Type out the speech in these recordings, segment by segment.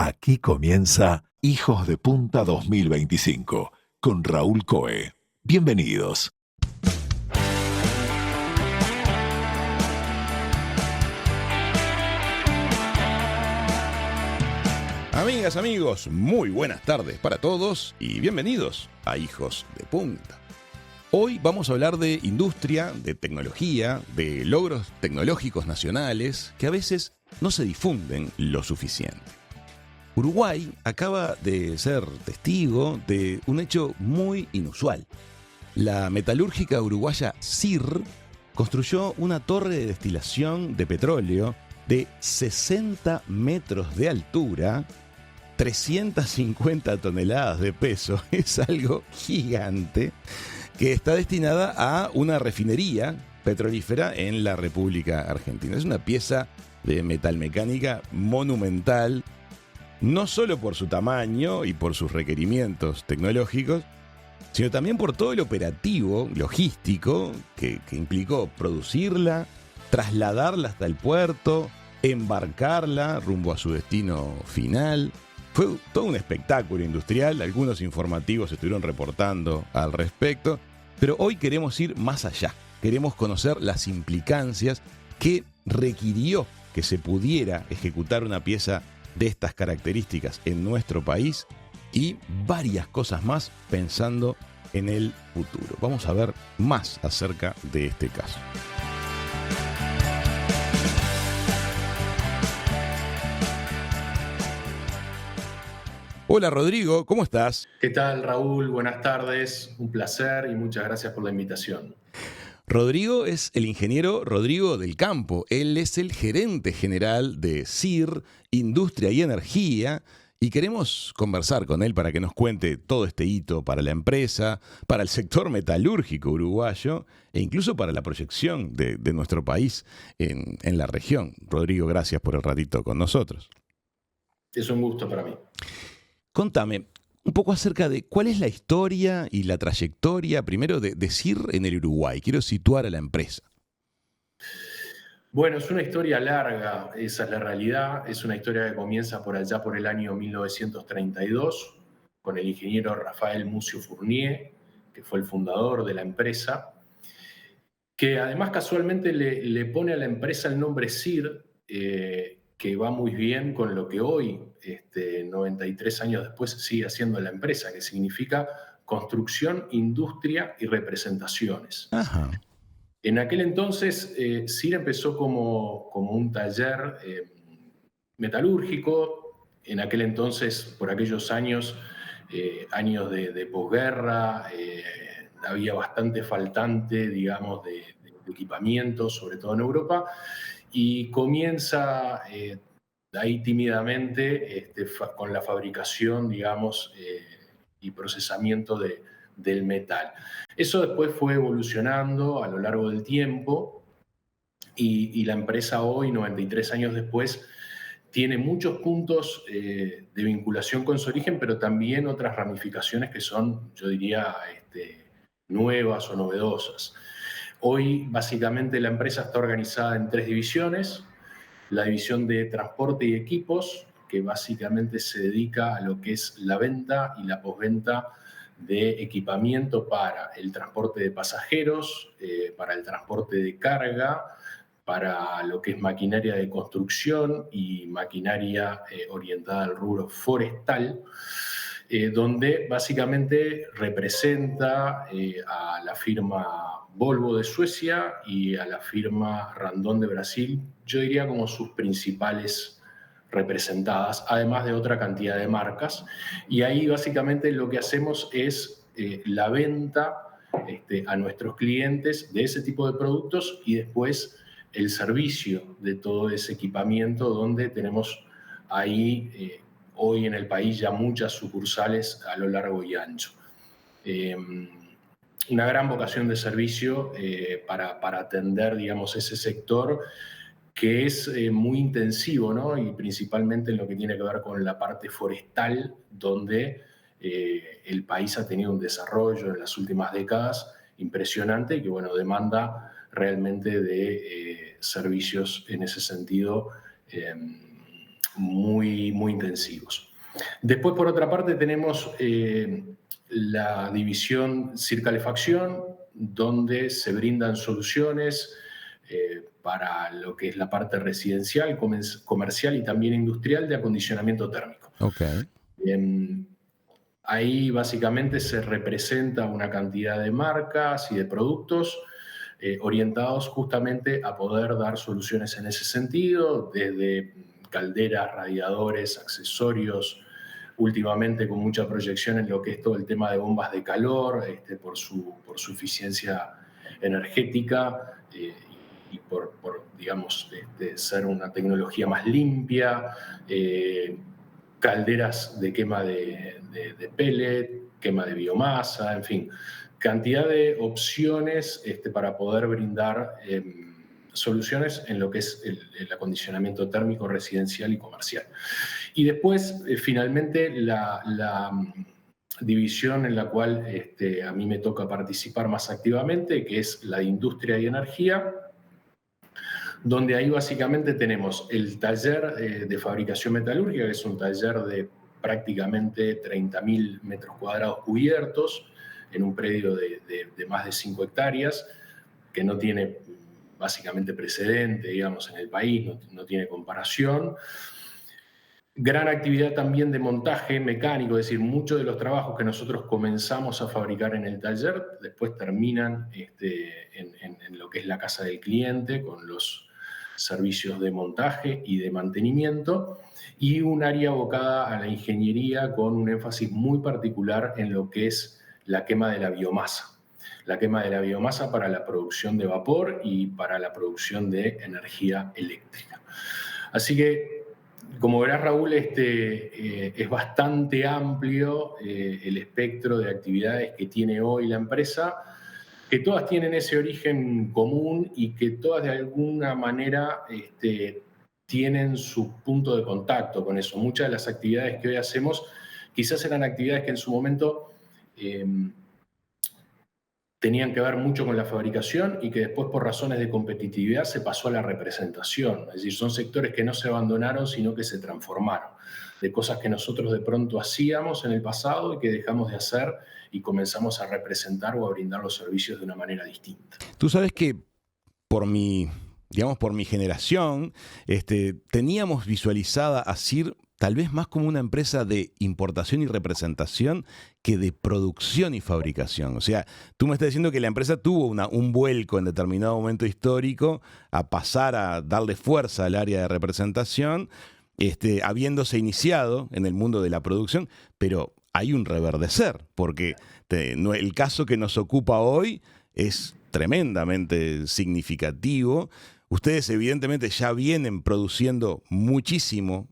Aquí comienza Hijos de Punta 2025 con Raúl Coe. Bienvenidos. Amigas, amigos, muy buenas tardes para todos y bienvenidos a Hijos de Punta. Hoy vamos a hablar de industria, de tecnología, de logros tecnológicos nacionales que a veces no se difunden lo suficiente. Uruguay acaba de ser testigo de un hecho muy inusual. La metalúrgica uruguaya CIR construyó una torre de destilación de petróleo de 60 metros de altura, 350 toneladas de peso, es algo gigante, que está destinada a una refinería petrolífera en la República Argentina. Es una pieza de metalmecánica monumental, no solo por su tamaño y por sus requerimientos tecnológicos, sino también por todo el operativo logístico que implicó producirla, trasladarla hasta el puerto, embarcarla rumbo a su destino final. Fue todo un espectáculo industrial, algunos informativos estuvieron reportando al respecto, pero hoy queremos ir más allá, queremos conocer las implicancias que requirió que se pudiera ejecutar una pieza de estas características en nuestro país y varias cosas más pensando en el futuro. Vamos a ver más acerca de este caso. Hola Rodrigo, ¿cómo estás? ¿Qué tal, Raúl? Buenas tardes, un placer y muchas gracias por la invitación. Rodrigo es el ingeniero Rodrigo del Campo. Él es el gerente general de CIR, Industria y Energía, y queremos conversar con él para que nos cuente todo este hito para la empresa, para el sector metalúrgico uruguayo e incluso para la proyección de nuestro país en la región. Rodrigo, gracias por el ratito con nosotros. Es un gusto para mí. Contame un poco acerca de cuál es la historia y la trayectoria, primero, de CIR en el Uruguay. Quiero situar a la empresa. Bueno, es una historia larga, esa es la realidad. Es una historia que comienza por allá por el año 1932, con el ingeniero Rafael Mucio Fournier, que fue el fundador de la empresa, que además casualmente le pone a la empresa el nombre CIR, que va muy bien con lo que hoy, 93 años después, sigue haciendo la empresa, que significa construcción, industria y representaciones. Ajá. En aquel entonces, CIR empezó como un taller metalúrgico. En aquel entonces, por aquellos años, años de posguerra, había bastante faltante, digamos, de equipamiento, sobre todo en Europa, y comienza ahí tímidamente con la fabricación, digamos, y procesamiento del metal. Eso después fue evolucionando a lo largo del tiempo y la empresa hoy, 93 años después, tiene muchos puntos de vinculación con su origen, pero también otras ramificaciones que son, yo diría, nuevas o novedosas. Hoy, básicamente, la empresa está organizada en 3 divisiones. La división de transporte y equipos, que básicamente se dedica a lo que es la venta y la postventa de equipamiento para el transporte de pasajeros, para el transporte de carga, para lo que es maquinaria de construcción y maquinaria orientada al rubro forestal, donde básicamente representa a la firma Volvo de Suecia y a la firma Randon de Brasil, yo diría como sus principales representadas, además de otra cantidad de marcas. Y ahí básicamente lo que hacemos es la venta a nuestros clientes de ese tipo de productos y después el servicio de todo ese equipamiento, donde tenemos ahí hoy en el país ya muchas sucursales a lo largo y ancho. Una gran vocación de servicio para atender, digamos, ese sector que es muy intensivo, ¿no? Y principalmente en lo que tiene que ver con la parte forestal, donde el país ha tenido un desarrollo en las últimas décadas impresionante y que, bueno, demanda realmente de servicios en ese sentido muy intensivos. Después, por otra parte, tenemos la división Circalefacción, donde se brindan soluciones para lo que es la parte residencial, comercial y también industrial de acondicionamiento térmico. Ok. Ahí básicamente se representa una cantidad de marcas y de productos orientados justamente a poder dar soluciones en ese sentido, desde calderas, radiadores, accesorios, últimamente con mucha proyección en lo que es todo el tema de bombas de calor, por su eficiencia energética y por digamos, ser una tecnología más limpia, calderas de quema de pellet, quema de biomasa, en fin, cantidad de opciones para poder brindar soluciones en lo que es el acondicionamiento térmico residencial y comercial. Y después, finalmente, la división en la cual a mí me toca participar más activamente, que es la de industria y energía, donde ahí básicamente tenemos el taller de fabricación metalúrgica, que es un taller de prácticamente 30.000 metros cuadrados cubiertos, en un predio de más de 5 hectáreas, que no tiene básicamente precedente, digamos, en el país, no tiene comparación. Gran actividad también de montaje mecánico, es decir, muchos de los trabajos que nosotros comenzamos a fabricar en el taller después terminan en lo que es la casa del cliente, con los servicios de montaje y de mantenimiento, y un área abocada a la ingeniería con un énfasis muy particular en lo que es la quema de la biomasa. La quema de la biomasa para la producción de vapor y para la producción de energía eléctrica. Así que, como verás, Raúl, es bastante amplio el espectro de actividades que tiene hoy la empresa, que todas tienen ese origen común y que todas de alguna manera tienen su punto de contacto con eso. Muchas de las actividades que hoy hacemos quizás eran actividades que en su momento tenían que ver mucho con la fabricación y que después, por razones de competitividad, se pasó a la representación. Es decir, son sectores que no se abandonaron, sino que se transformaron, de cosas que nosotros de pronto hacíamos en el pasado y que dejamos de hacer y comenzamos a representar o a brindar los servicios de una manera distinta. Tú sabes que por mi generación, teníamos visualizada a CIR tal vez más como una empresa de importación y representación que de producción y fabricación. O sea, tú me estás diciendo que la empresa tuvo un vuelco en determinado momento histórico a pasar a darle fuerza al área de representación, habiéndose iniciado en el mundo de la producción, pero hay un reverdecer, porque el caso que nos ocupa hoy es tremendamente significativo. Ustedes evidentemente ya vienen produciendo muchísimo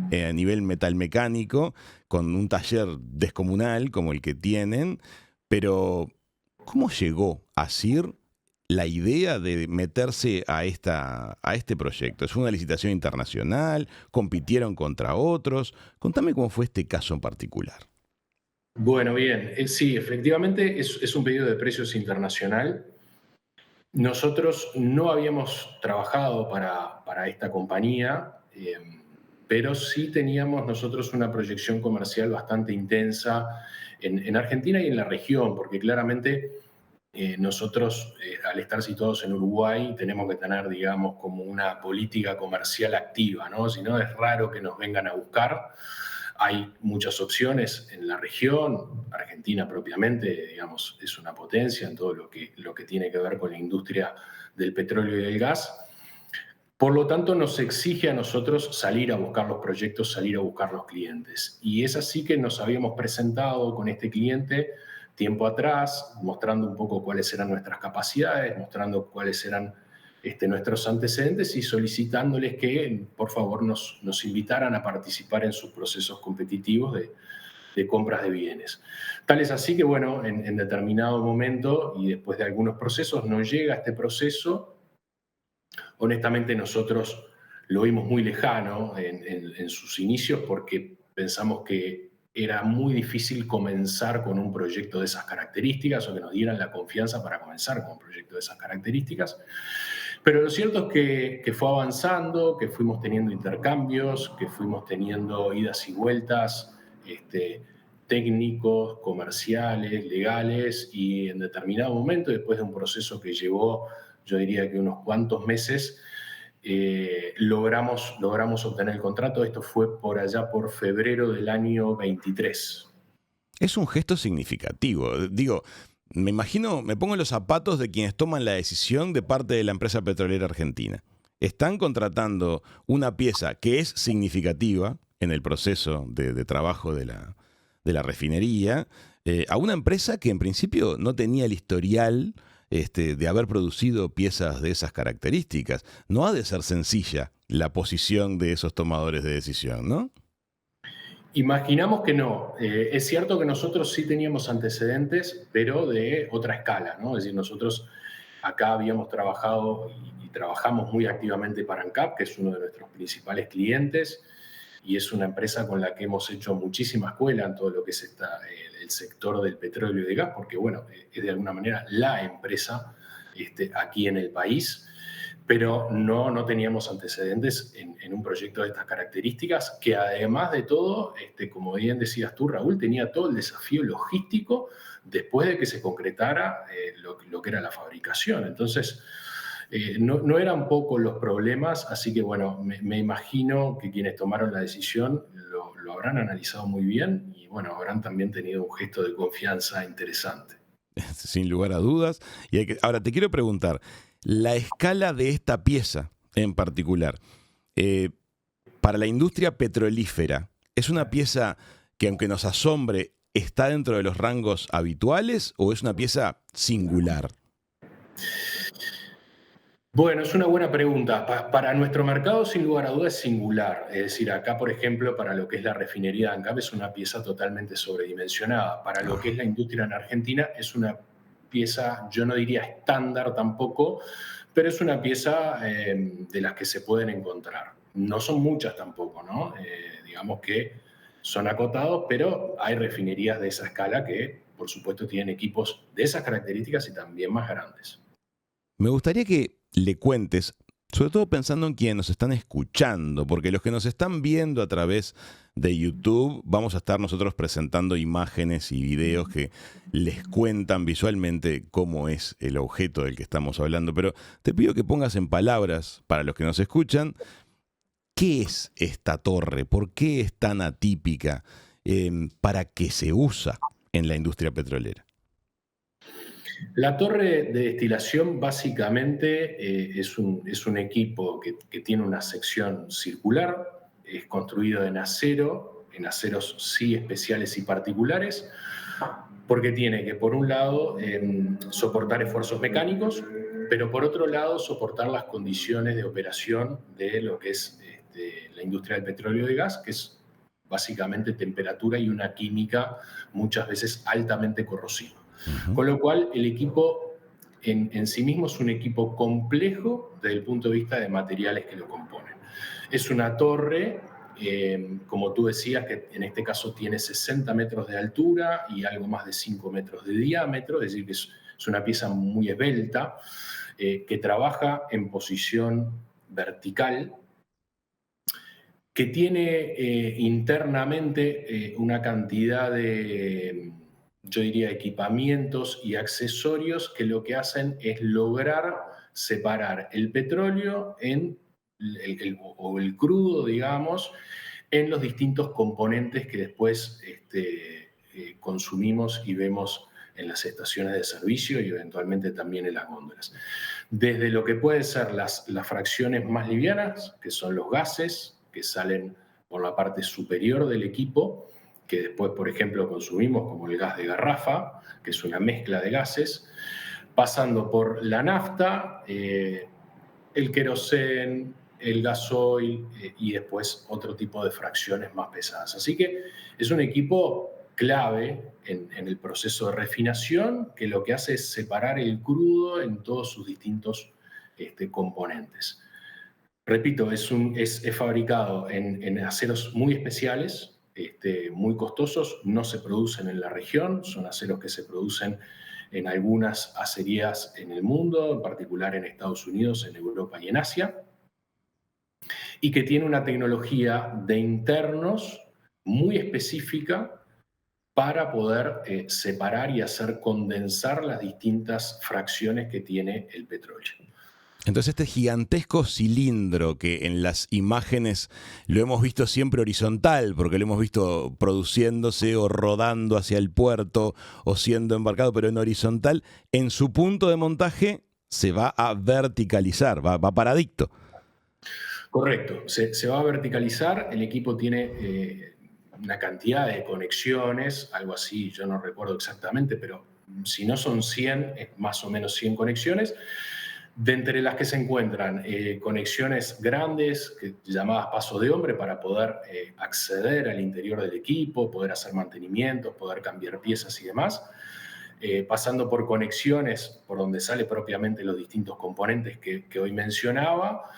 a nivel metalmecánico, con un taller descomunal como el que tienen, pero ¿cómo llegó a CIR la idea de meterse a este proyecto? ¿Es una licitación internacional? ¿Compitieron contra otros? Contame cómo fue este caso en particular. Bueno, bien, sí, efectivamente es un pedido de precios internacional. Nosotros no habíamos trabajado para esta compañía, pero sí teníamos nosotros una proyección comercial bastante intensa en Argentina y en la región, porque claramente nosotros, al estar situados en Uruguay, tenemos que tener, digamos, como una política comercial activa, ¿no? Si no, es raro que nos vengan a buscar. Hay muchas opciones en la región. Argentina propiamente, digamos, es una potencia en todo lo que tiene que ver con la industria del petróleo y del gas. Por lo tanto, nos exige a nosotros salir a buscar los proyectos, salir a buscar los clientes. Y es así que nos habíamos presentado con este cliente tiempo atrás, mostrando un poco cuáles eran nuestras capacidades, mostrando cuáles eran nuestros antecedentes y solicitándoles que, por favor, nos invitaran a participar en sus procesos competitivos de compras de bienes. Tal es así que, bueno, en determinado momento y después de algunos procesos, nos llega este proceso. Honestamente, nosotros lo vimos muy lejano en sus inicios porque pensamos que era muy difícil comenzar con un proyecto de esas características o que nos dieran la confianza para comenzar con un proyecto de esas características. Pero lo cierto es que fue avanzando, que fuimos teniendo intercambios, que fuimos teniendo idas y vueltas, este, técnicos, comerciales, legales, y en determinado momento, después de un proceso que llevó, yo diría que unos cuantos meses, logramos obtener el contrato. Esto fue por allá por febrero del año 23. Es un gesto significativo. Digo, me imagino, me pongo en los zapatos de quienes toman la decisión de parte de la empresa petrolera argentina. Están contratando una pieza que es significativa en el proceso de trabajo de la refinería, a una empresa que en principio no tenía el historial de haber producido piezas de esas características. No ha de ser sencilla la posición de esos tomadores de decisión, ¿no? Imaginamos que no. Es cierto que nosotros sí teníamos antecedentes, pero de otra escala, ¿no? Es decir, nosotros acá habíamos trabajado y trabajamos muy activamente para ANCAP, que es uno de nuestros principales clientes, y es una empresa con la que hemos hecho muchísima escuela en todo lo que es el sector del petróleo y de gas, porque, bueno, es de alguna manera la empresa aquí en el país, pero no teníamos antecedentes en un proyecto de estas características, que además de todo, como bien decías tú, Raúl, tenía todo el desafío logístico después de que se concretara lo que era la fabricación. Entonces, no eran pocos los problemas, así que bueno, me imagino que quienes tomaron la decisión lo habrán analizado muy bien y bueno, habrán también tenido un gesto de confianza interesante. Sin lugar a dudas. Ahora te quiero preguntar, la escala de esta pieza en particular, eh, para la industria petrolífera, ¿es una pieza que, aunque nos asombre, está dentro de los rangos habituales o es una pieza singular? Bueno, es una buena pregunta. Para nuestro mercado, sin lugar a dudas, es singular. Es decir, acá, por ejemplo, para lo que es la refinería de ANCAP, es una pieza totalmente sobredimensionada. Para lo que es la industria en Argentina, es una pieza, yo no diría estándar tampoco, pero es una pieza de las que se pueden encontrar. No son muchas tampoco, ¿no? Digamos que son acotados, pero hay refinerías de esa escala que, por supuesto, tienen equipos de esas características y también más grandes. Me gustaría que le cuentes, sobre todo pensando en quienes nos están escuchando, porque los que nos están viendo a través de YouTube, vamos a estar nosotros presentando imágenes y videos que les cuentan visualmente cómo es el objeto del que estamos hablando, pero te pido que pongas en palabras, para los que nos escuchan, ¿qué es esta torre? ¿Por qué es tan atípica? ¿Para qué se usa en la industria petrolera? La torre de destilación básicamente es un equipo que tiene una sección circular, es construido en acero, en aceros sí especiales y particulares, porque tiene que, por un lado, soportar esfuerzos mecánicos, pero por otro lado, soportar las condiciones de operación de lo que es la industria del petróleo y de gas, que es básicamente temperatura y una química muchas veces altamente corrosiva. Con lo cual, el equipo en sí mismo es un equipo complejo desde el punto de vista de materiales que lo componen. Es una torre, como tú decías, que en este caso tiene 60 metros de altura y algo más de 5 metros de diámetro, es decir, que es una pieza muy esbelta, que trabaja en posición vertical, que tiene internamente una cantidad de, yo diría, equipamientos y accesorios que lo que hacen es lograr separar el petróleo o el crudo, digamos, en los distintos componentes que después consumimos y vemos en las estaciones de servicio y eventualmente también en las góndolas. Desde lo que pueden ser las fracciones más livianas, que son los gases, que salen por la parte superior del equipo, que después, por ejemplo, consumimos, como el gas de garrafa, que es una mezcla de gases, pasando por la nafta, el querosén, el gasoil y después otro tipo de fracciones más pesadas. Así que es un equipo clave en el proceso de refinación, que lo que hace es separar el crudo en todos sus distintos componentes. Repito, es fabricado en aceros muy especiales, muy costosos, no se producen en la región, son aceros que se producen en algunas acerías en el mundo, en particular en Estados Unidos, en Europa y en Asia, y que tiene una tecnología de internos muy específica para poder separar y hacer condensar las distintas fracciones que tiene el petróleo. Entonces este gigantesco cilindro que en las imágenes lo hemos visto siempre horizontal, porque lo hemos visto produciéndose o rodando hacia el puerto o siendo embarcado, pero en horizontal, en su punto de montaje se va a verticalizar, va paradicto. Correcto, se va a verticalizar, el equipo tiene una cantidad de conexiones, algo así, yo no recuerdo exactamente, pero si no son 100, es más o menos 100 conexiones, de entre las que se encuentran conexiones grandes, llamadas paso de hombre, para poder acceder al interior del equipo, poder hacer mantenimientos, poder cambiar piezas y demás, pasando por conexiones por donde sale propiamente los distintos componentes que hoy mencionaba,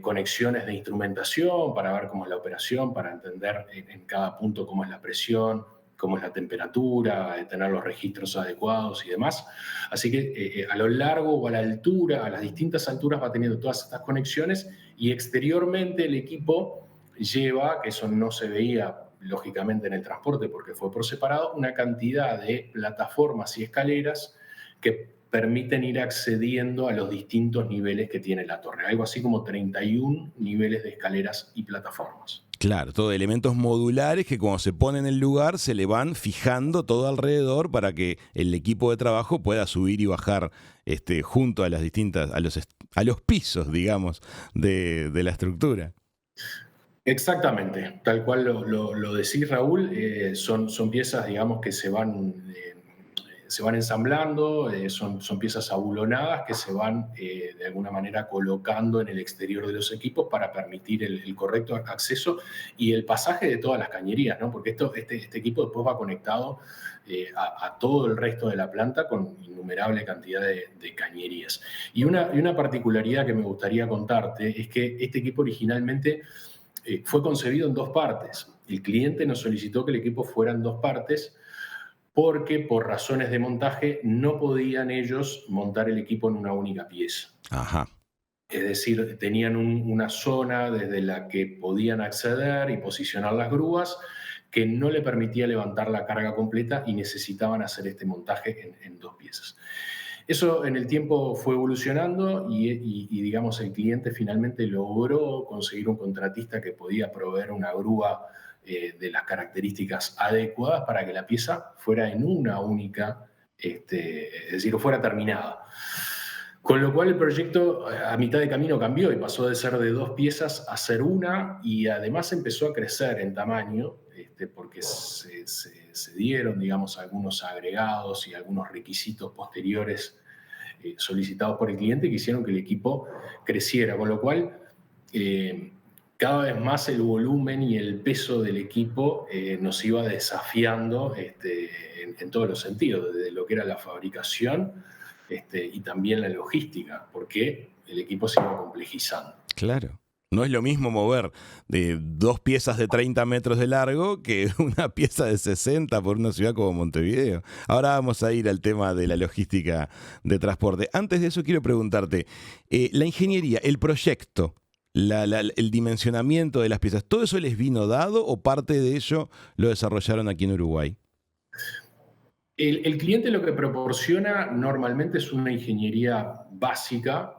conexiones de instrumentación para ver cómo es la operación, para entender en cada punto cómo es la presión, cómo es la temperatura, tener los registros adecuados y demás. Así que a lo largo o a la altura, a las distintas alturas va teniendo todas estas conexiones y exteriormente el equipo lleva, que eso no se veía lógicamente en el transporte porque fue por separado, una cantidad de plataformas y escaleras que permiten ir accediendo a los distintos niveles que tiene la torre. Algo así como 31 niveles de escaleras y plataformas. Claro, todo elementos modulares que cuando se ponen en el lugar se le van fijando todo alrededor para que el equipo de trabajo pueda subir y bajar junto a las distintas, a los pisos, digamos, de la estructura. Exactamente, tal cual lo decís, Raúl, son piezas, digamos, que se van ensamblando, son piezas abulonadas que se van de alguna manera colocando en el exterior de los equipos para permitir el correcto acceso y el pasaje de todas las cañerías, ¿no? Porque este equipo después va conectado a todo el resto de la planta con innumerable cantidad de cañerías. Y una particularidad que me gustaría contarte es que este equipo originalmente fue concebido en dos partes. El cliente nos solicitó que el equipo fuera en dos partes porque por razones de montaje no podían ellos montar el equipo en una única pieza. Ajá. Es decir, tenían una zona desde la que podían acceder y posicionar las grúas que no le permitía levantar la carga completa y necesitaban hacer este montaje en dos piezas. Eso en el tiempo fue evolucionando y, digamos, el cliente finalmente logró conseguir un contratista que podía proveer una grúa de las características adecuadas para que la pieza fuera en una única, es decir, fuera terminada. Con lo cual el proyecto a mitad de camino cambió y pasó de ser de dos piezas a ser una y además empezó a crecer en tamaño porque se dieron, digamos, algunos agregados y algunos requisitos posteriores solicitados por el cliente que hicieron que el equipo creciera, con lo cual cada vez más el volumen y el peso del equipo nos iba desafiando en todos los sentidos, desde lo que era la fabricación y también la logística, porque el equipo se iba complejizando. Claro. No es lo mismo mover de dos piezas de 30 metros de largo que una pieza de 60 por una ciudad como Montevideo. Ahora vamos a ir al tema de la logística de transporte. Antes de eso quiero preguntarte, la ingeniería, el proyecto, el dimensionamiento de las piezas, ¿todo eso les vino dado o parte de ello lo desarrollaron aquí en Uruguay? El cliente lo que proporciona normalmente es una ingeniería básica,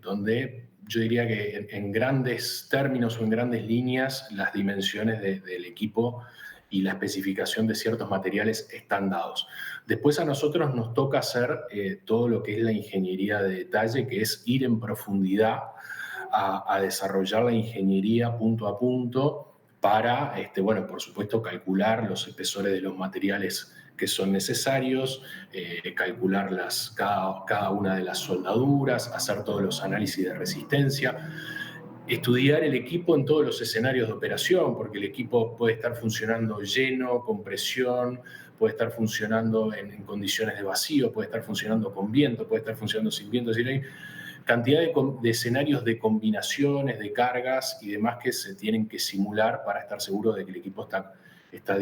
donde yo diría que en grandes términos o en grandes líneas las dimensiones del equipo y la especificación de ciertos materiales están dados. Después a nosotros nos toca hacer todo lo que es la ingeniería de detalle, que es ir en profundidad a desarrollar la ingeniería punto a punto para, bueno, por supuesto, calcular los espesores de los materiales que son necesarios, calcular cada una de las soldaduras, hacer todos los análisis de resistencia, estudiar el equipo en todos los escenarios de operación, porque el equipo puede estar funcionando lleno, con presión, puede estar funcionando en condiciones de vacío, puede estar funcionando con viento, puede estar funcionando sin viento. Es decir, cantidad de escenarios de combinaciones, de cargas y demás que se tienen que simular para estar seguro de que el equipo está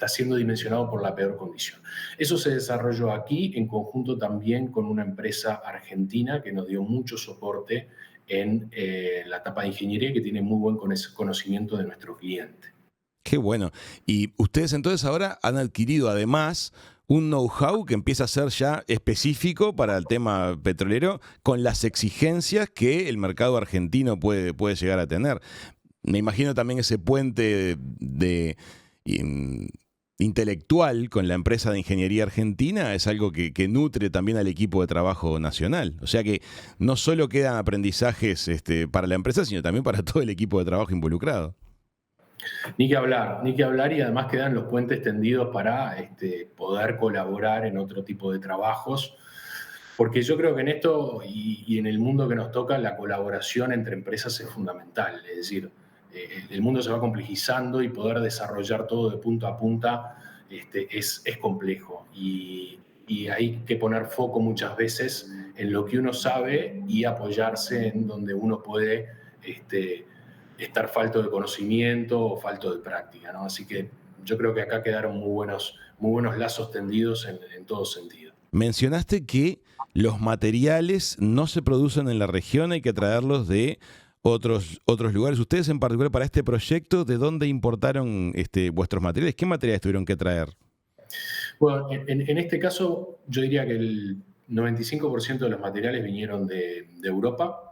siendo dimensionado por la peor condición. Eso se desarrolló aquí en conjunto también con una empresa argentina que nos dio mucho soporte en la etapa de ingeniería, que tiene muy buen conocimiento de nuestro cliente. Qué bueno. Y ustedes entonces ahora han adquirido además un know-how que empieza a ser ya específico para el tema petrolero, con las exigencias que el mercado argentino puede llegar a tener. Me imagino también ese puente intelectual con la empresa de ingeniería argentina es algo que nutre también al equipo de trabajo nacional. O sea que no solo quedan aprendizajes para la empresa, sino también para todo el equipo de trabajo involucrado. Ni que hablar, y además quedan los puentes tendidos para poder colaborar en otro tipo de trabajos, porque yo creo que en esto y en el mundo que nos toca, la colaboración entre empresas es fundamental. Es decir, el mundo se va complejizando y poder desarrollar todo de punta a punta es complejo. Y hay que poner foco muchas veces en lo que uno sabe y apoyarse en donde uno puede estar falto de conocimiento o falto de práctica, ¿no? Así que yo creo que acá quedaron muy buenos lazos tendidos en todo sentido. Mencionaste que los materiales no se producen en la región, hay que traerlos de otros lugares. Ustedes en particular para este proyecto, ¿de dónde importaron vuestros materiales? ¿Qué materiales tuvieron que traer? Bueno, en este caso yo diría que el 95% de los materiales vinieron de Europa,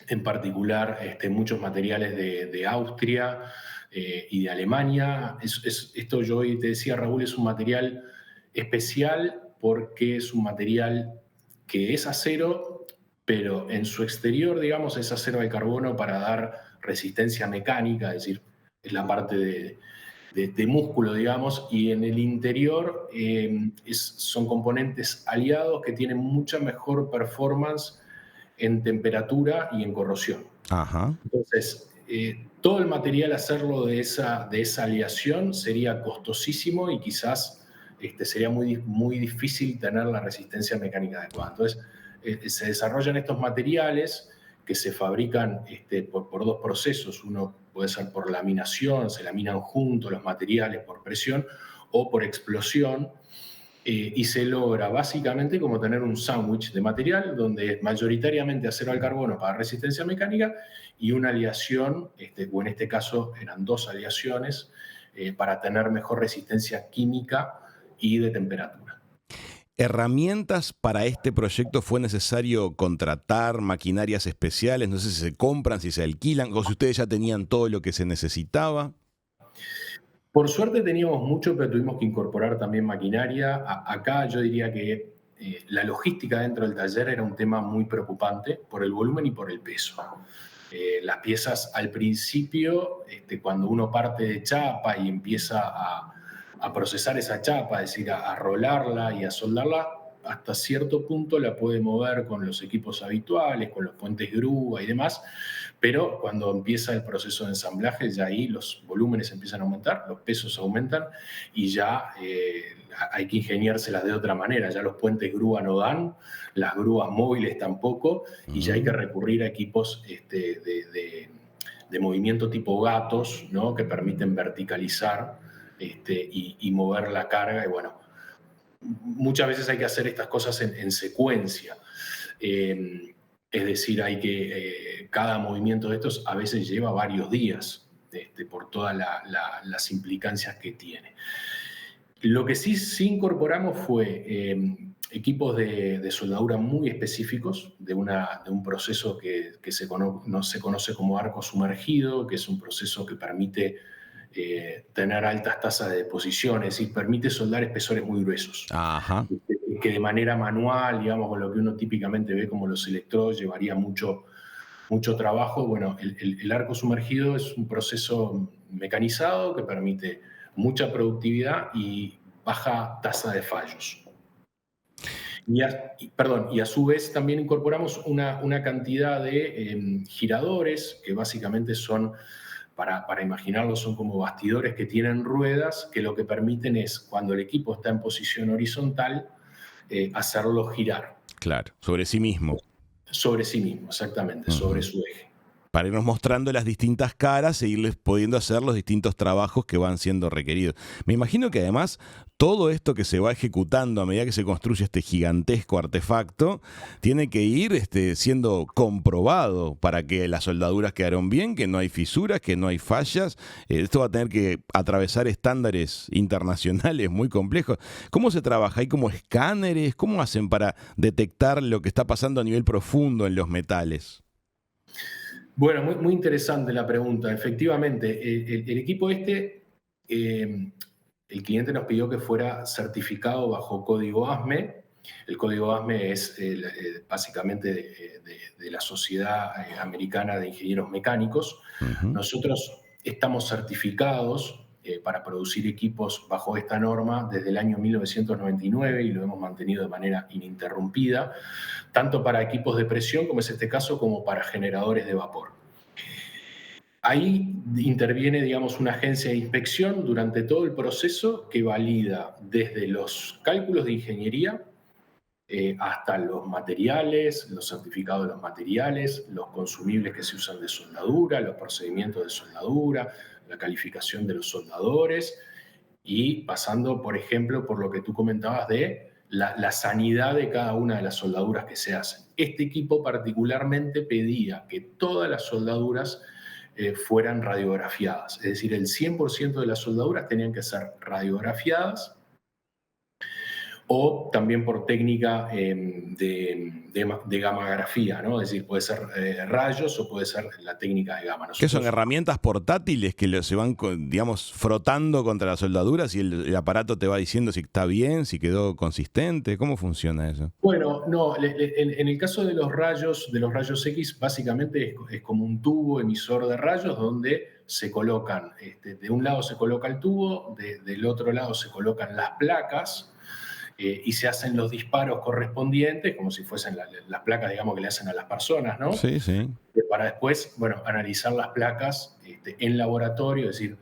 en particular muchos materiales de Austria y de Alemania. Esto yo hoy te decía, Raúl, es un material especial porque es un material que es acero, pero en su exterior, digamos, es acero de carbono para dar resistencia mecánica, es decir, es la parte de músculo, digamos, y en el interior son componentes aliados que tienen mucha mejor performance en temperatura y en corrosión. Ajá. Entonces, todo el material hacerlo de esa aleación sería costosísimo y quizás sería muy difícil tener la resistencia mecánica adecuada. Entonces, se desarrollan estos materiales que se fabrican por dos procesos. Uno puede ser por laminación, se laminan juntos los materiales por presión, o por explosión. Y se logra básicamente como tener un sándwich de material donde es mayoritariamente acero al carbono para resistencia mecánica y una aleación, o en este caso eran dos aleaciones, para tener mejor resistencia química y de temperatura. ¿Herramientas para este proyecto fue necesario contratar, maquinarias especiales? No sé si se compran, si se alquilan, o si ustedes ya tenían todo lo que se necesitaba. Por suerte teníamos mucho, pero tuvimos que incorporar también maquinaria. Acá yo diría que la logística dentro del taller era un tema muy preocupante por el volumen y por el peso. Las piezas al principio, cuando uno parte de chapa y empieza a procesar esa chapa, es decir, a rolarla y a soldarla, hasta cierto punto la puede mover con los equipos habituales, con los puentes grúa y demás, pero cuando empieza el proceso de ensamblaje, ya ahí los volúmenes empiezan a aumentar, los pesos aumentan y ya hay que ingeniárselas de otra manera. Ya los puentes grúa no dan, las grúas móviles tampoco, y ya hay que recurrir a equipos de movimiento tipo gatos, ¿no? Que permiten verticalizar y mover la carga. Y bueno, muchas veces hay que hacer estas cosas en secuencia. Es decir, cada movimiento de estos a veces lleva varios días por todas las implicancias que tiene. Lo que sí incorporamos fue equipos de soldadura muy específicos, de un proceso que se conoce como arco sumergido, que es un proceso que permite tener altas tasas de deposición, es decir, permite soldar espesores muy gruesos. Ajá. Que de manera manual, digamos, con lo que uno típicamente ve como los electrodos, llevaría mucho trabajo. Bueno, el arco sumergido es un proceso mecanizado que permite mucha productividad y baja tasa de fallos. Y a su vez también incorporamos una cantidad de giradores que básicamente son, para imaginarlo, son como bastidores que tienen ruedas que lo que permiten es, cuando el equipo está en posición horizontal, hacerlo girar. Claro, sobre sí mismo. Sobre sí mismo, exactamente, sobre su eje. Para irnos mostrando las distintas caras e irles pudiendo hacer los distintos trabajos que van siendo requeridos. Me imagino que además todo esto que se va ejecutando a medida que se construye este gigantesco artefacto tiene que ir siendo comprobado para que las soldaduras quedaron bien, que no hay fisuras, que no hay fallas. Esto va a tener que atravesar estándares internacionales muy complejos. ¿Cómo se trabaja? ¿Hay como escáneres? ¿Cómo hacen para detectar lo que está pasando a nivel profundo en los metales? Bueno, muy, muy interesante la pregunta. Efectivamente, el equipo el cliente nos pidió que fuera certificado bajo código ASME. El código ASME es básicamente de la Sociedad Americana de Ingenieros Mecánicos. Uh-huh. Nosotros estamos certificados para producir equipos bajo esta norma desde el año 1999 y lo hemos mantenido de manera ininterrumpida, tanto para equipos de presión, como es este caso, como para generadores de vapor. Ahí interviene, digamos, una agencia de inspección durante todo el proceso que valida desde los cálculos de ingeniería hasta los materiales, los certificados de los materiales, los consumibles que se usan de soldadura, los procedimientos de soldadura, la calificación de los soldadores y pasando, por ejemplo, por lo que tú comentabas de la sanidad de cada una de las soldaduras que se hacen. Este equipo particularmente pedía que todas las soldaduras fueran radiografiadas, es decir, el 100% de las soldaduras tenían que ser radiografiadas o también por técnica de gammagrafía, ¿no? Es decir, puede ser rayos o puede ser la técnica de gamma. ¿Qué son herramientas portátiles que se van, digamos, frotando contra las soldaduras y el aparato te va diciendo si está bien, si quedó consistente? ¿Cómo funciona eso? Bueno, no, en el caso de los rayos X, básicamente es como un tubo emisor de rayos donde se colocan, de un lado se coloca el tubo, del otro lado se colocan las placas, y se hacen los disparos correspondientes, como si fuesen las placas, digamos, que le hacen a las personas, ¿no? Sí, sí. Para después, bueno, analizar las placas en laboratorio, es decir,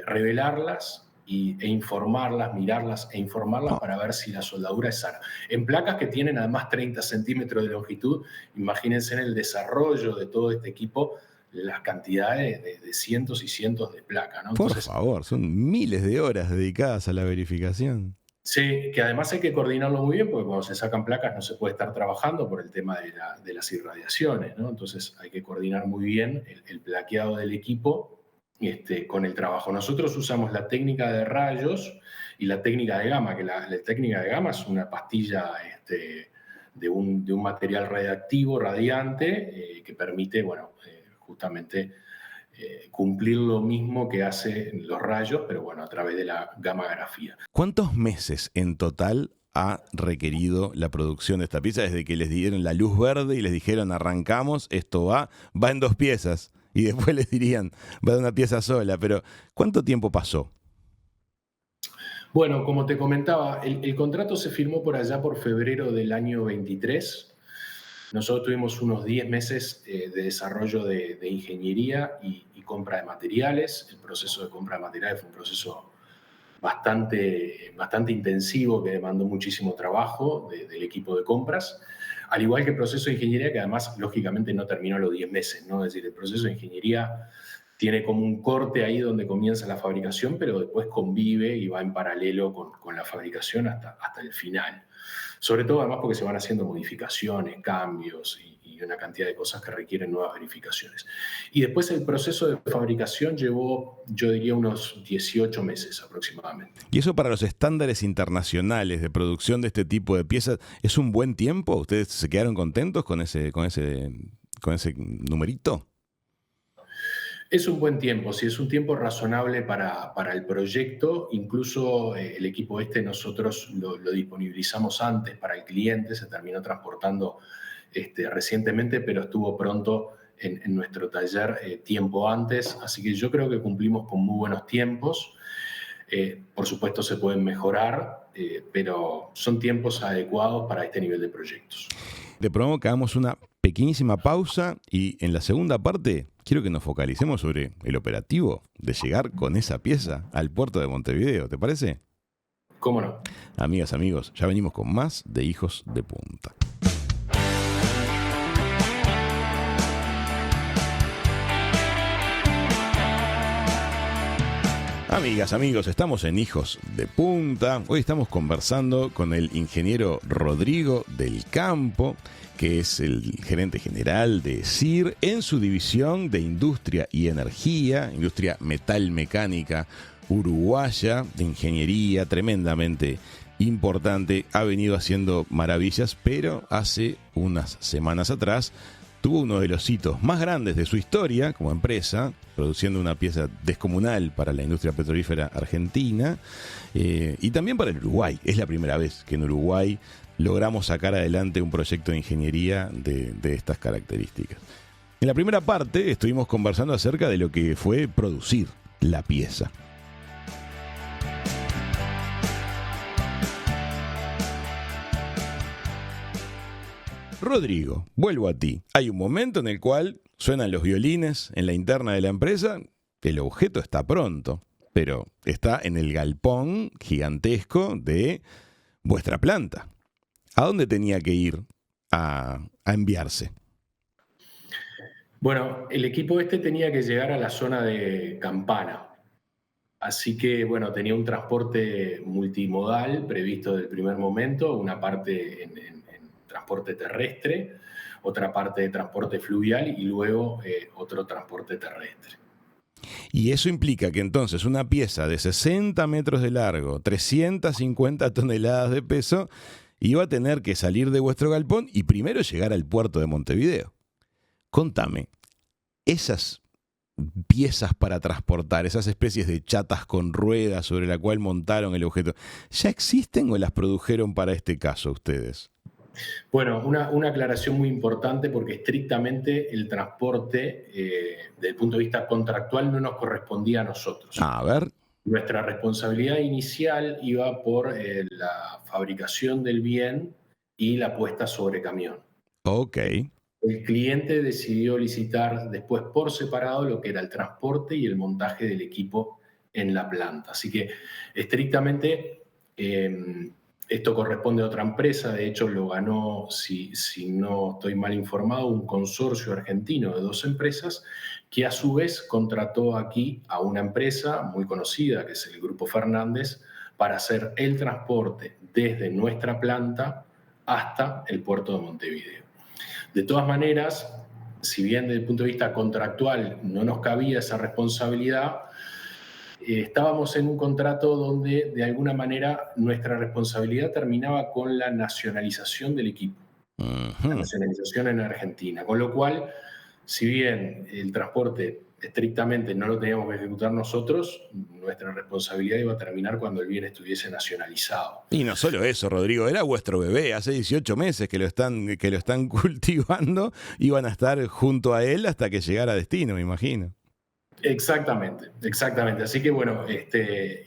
revelarlas e informarlas, mirarlas e informarlas para ver si la soldadura es sana. En placas que tienen además 30 centímetros de longitud, imagínense en el desarrollo de todo este equipo, las cantidades de cientos y cientos de placas, ¿no? Entonces, por favor, son miles de horas dedicadas a la verificación. Sí, que además hay que coordinarlo muy bien porque cuando se sacan placas no se puede estar trabajando por el tema de las irradiaciones, ¿no? Entonces hay que coordinar muy bien el plaqueado del equipo con el trabajo. Nosotros usamos la técnica de rayos y la técnica de gamma, que la técnica de gamma es una pastilla de un material radiactivo, radiante, que permite, bueno, justamente cumplir lo mismo que hacen los rayos, pero bueno, a través de la gammagrafía. ¿Cuántos meses en total ha requerido la producción de esta pieza desde que les dieron la luz verde y les dijeron arrancamos, esto va en 2 piezas? Y después les dirían, va de una pieza sola, pero ¿cuánto tiempo pasó? Bueno, como te comentaba, el contrato se firmó por allá por febrero del año 23. Nosotros tuvimos unos 10 meses de desarrollo de ingeniería y compra de materiales. El proceso de compra de materiales fue un proceso bastante intensivo que demandó muchísimo trabajo del equipo de compras, al igual que el proceso de ingeniería, que además, lógicamente, no terminó a los 10 meses, ¿no? Es decir, el proceso de ingeniería tiene como un corte ahí donde comienza la fabricación, pero después convive y va en paralelo con la fabricación hasta el final. Sobre todo, además, porque se van haciendo modificaciones, cambios y una cantidad de cosas que requieren nuevas verificaciones. Y después el proceso de fabricación llevó, yo diría, unos 18 meses aproximadamente. ¿Y eso para los estándares internacionales de producción de este tipo de piezas es un buen tiempo? ¿Ustedes se quedaron contentos con ese numerito? Es un buen tiempo, sí, es un tiempo razonable para el proyecto. Incluso el equipo nosotros lo disponibilizamos antes para el cliente, se terminó transportando recientemente, pero estuvo pronto en nuestro taller tiempo antes, así que yo creo que cumplimos con muy buenos tiempos. Por supuesto se pueden mejorar, pero son tiempos adecuados para este nivel de proyectos. Te propongo que hagamos una pequeñísima pausa y en la segunda parte quiero que nos focalicemos sobre el operativo de llegar con esa pieza al puerto de Montevideo. ¿Te parece? ¿Cómo no? Amigas, amigos, ya venimos con más de Hijos de Punta. Amigas, amigos, estamos en Hijos de Punta. Hoy estamos conversando con el ingeniero Rodrigo del Campo, que es el gerente general de CIR en su división de Industria y Energía, industria metalmecánica uruguaya, de ingeniería tremendamente importante. Ha venido haciendo maravillas, pero hace unas semanas atrás tuvo uno de los hitos más grandes de su historia como empresa, produciendo una pieza descomunal para la industria petrolífera argentina y también para el Uruguay. Es la primera vez que en Uruguay logramos sacar adelante un proyecto de ingeniería de estas características. En la primera parte estuvimos conversando acerca de lo que fue producir la pieza. Rodrigo, vuelvo a ti. Hay un momento en el cual suenan los violines en la interna de la empresa, el objeto está pronto, pero está en el galpón gigantesco de vuestra planta. ¿A dónde tenía que ir a enviarse? Bueno, el equipo tenía que llegar a la zona de Campana. Así que, bueno, tenía un transporte multimodal previsto desde el primer momento, una parte en transporte terrestre, otra parte de transporte fluvial y luego otro transporte terrestre. Y eso implica que entonces una pieza de 60 metros de largo, 350 toneladas de peso, iba a tener que salir de vuestro galpón y primero llegar al puerto de Montevideo. Contame, esas piezas para transportar, esas especies de chatas con ruedas sobre la cual montaron el objeto, ¿ya existen o las produjeron para este caso ustedes? Bueno, una aclaración muy importante porque estrictamente el transporte, desde el punto de vista contractual, no nos correspondía a nosotros. A ver. Nuestra responsabilidad inicial iba por la fabricación del bien y la puesta sobre camión. Ok. El cliente decidió licitar después por separado lo que era el transporte y el montaje del equipo en la planta. Así que estrictamente esto corresponde a otra empresa. De hecho lo ganó, si no estoy mal informado, un consorcio argentino de 2 empresas que a su vez contrató aquí a una empresa muy conocida, que es el Grupo Fernández, para hacer el transporte desde nuestra planta hasta el puerto de Montevideo. De todas maneras, si bien desde el punto de vista contractual no nos cabía esa responsabilidad, estábamos en un contrato donde de alguna manera nuestra responsabilidad terminaba con la nacionalización del equipo, la nacionalización en Argentina, con lo cual, si bien el transporte estrictamente no lo teníamos que ejecutar nosotros, nuestra responsabilidad iba a terminar cuando el bien estuviese nacionalizado. Y no solo eso, Rodrigo, era vuestro bebé, hace 18 meses que lo están cultivando y van a estar junto a él hasta que llegara a destino, me imagino. Exactamente, exactamente. Así que bueno,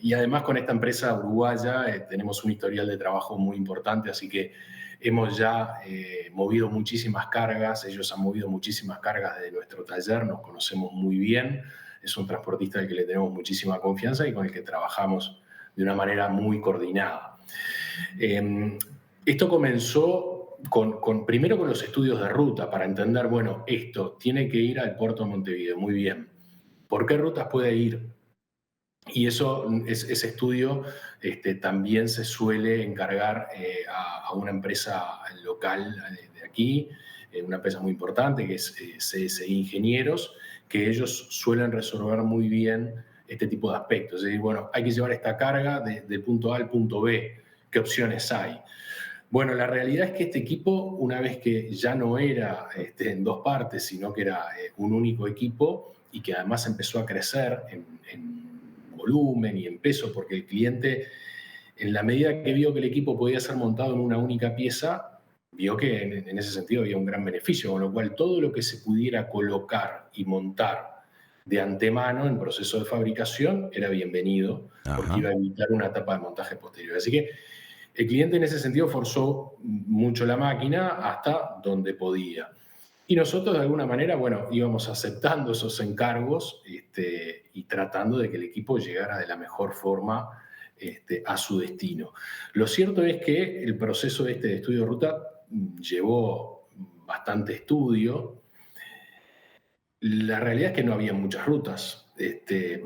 y además con esta empresa uruguaya tenemos un historial de trabajo muy importante, así que hemos ya movido muchísimas cargas, ellos han movido muchísimas cargas de nuestro taller, nos conocemos muy bien, es un transportista al que le tenemos muchísima confianza y con el que trabajamos de una manera muy coordinada. Esto comenzó primero con los estudios de ruta para entender, bueno, esto tiene que ir al puerto de Montevideo, muy bien. ¿Por qué rutas puede ir? Y ese estudio también se suele encargar a una empresa local de aquí, una empresa muy importante que es CSI Ingenieros, que ellos suelen resolver muy bien este tipo de aspectos. Es decir, bueno, hay que llevar esta carga del punto A al punto B. ¿Qué opciones hay? Bueno, la realidad es que este equipo, una vez que ya no era en 2 partes, sino que era un único equipo, y que además empezó a crecer en volumen y en peso, porque el cliente, en la medida que vio que el equipo podía ser montado en una única pieza, vio que en ese sentido había un gran beneficio, con lo cual todo lo que se pudiera colocar y montar de antemano en proceso de fabricación era bienvenido, porque iba a evitar una etapa de montaje posterior. Así que el cliente en ese sentido forzó mucho la máquina hasta donde podía. Y nosotros de alguna manera, bueno, íbamos aceptando esos encargos y tratando de que el equipo llegara de la mejor forma a su destino. Lo cierto es que el proceso de estudio de ruta llevó bastante estudio. La realidad es que no había muchas rutas.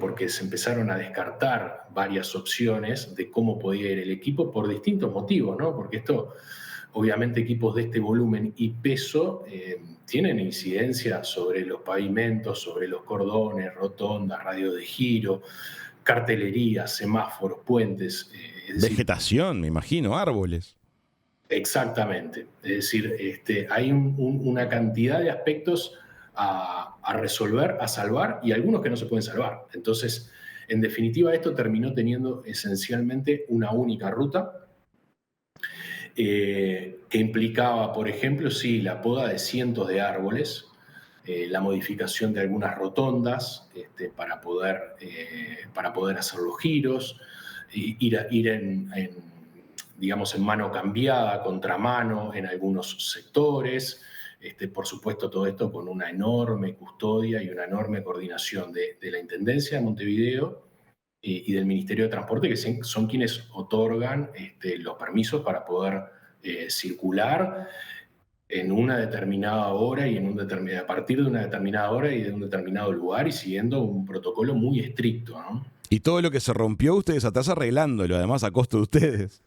porque se empezaron a descartar varias opciones de cómo podía ir el equipo por distintos motivos, ¿no? Porque esto, obviamente, equipos de este volumen y peso tienen incidencia sobre los pavimentos, sobre los cordones, rotondas, radio de giro, cartelerías, semáforos, puentes. Es decir, Vegetación, me imagino, árboles. exactamente. Es decir, hay una cantidad de aspectos a resolver, a salvar, y algunos que no se pueden salvar. Entonces, en definitiva, esto terminó teniendo esencialmente una única ruta, que implicaba, por ejemplo, sí, la poda de cientos de árboles, la modificación de algunas rotondas para poder hacer los giros, ir digamos, en mano cambiada, contramano en algunos sectores. Por supuesto, todo esto con una enorme custodia y una enorme coordinación de la Intendencia de Montevideo y del Ministerio de Transporte, que son quienes otorgan los permisos para poder circular en una determinada hora y a partir de una determinada hora y de un determinado lugar, y siguiendo un protocolo muy estricto, ¿no? Y todo lo que se rompió, ustedes atrás arreglándolo, además a costo de ustedes.